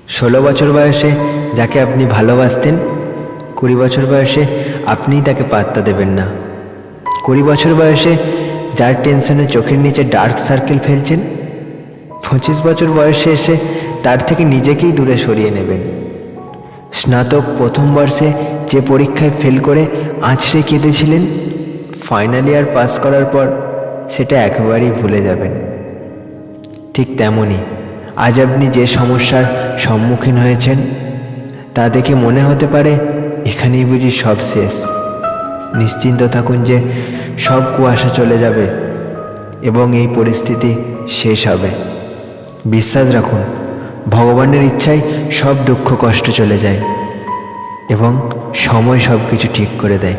16 বছর বয়সে যাকে আপনি ভালোবাসতেন, 20 বছর বয়সে আপনিই তাকে পাত্তা দেবেন না। 20 বছর বয়সে যার টেনশনে চোখের নিচে ডার্ক সার্কেল ফেলছেন, 25 বছর বয়সে এসে তার থেকে নিজেকেই দূরে সরিয়ে নেবেন। স্নাতক প্রথম বর্ষে যে পরীক্ষায় ফেল করে আছড়ে কেঁদেছিলেন, ফাইনাল ইয়ার পাস করার পর সেটা একেবারেই ভুলে যাবেন। ঠিক তেমনই আজ আপনি যে সমস্যার সম্মুখীন হয়েছেন তা দেখে মনে হতে পারে এখানেই বুঝি সব শেষ। নিশ্চিন্ত থাকুন যে সব কুয়াশা চলে যাবে এবং এই পরিস্থিতি শেষ হবে। বিশ্বাস রাখুন, ভগবানের ইচ্ছায় সব দুঃখ কষ্ট চলে যায় এবং সময় সব কিছু ঠিক করে দেয়।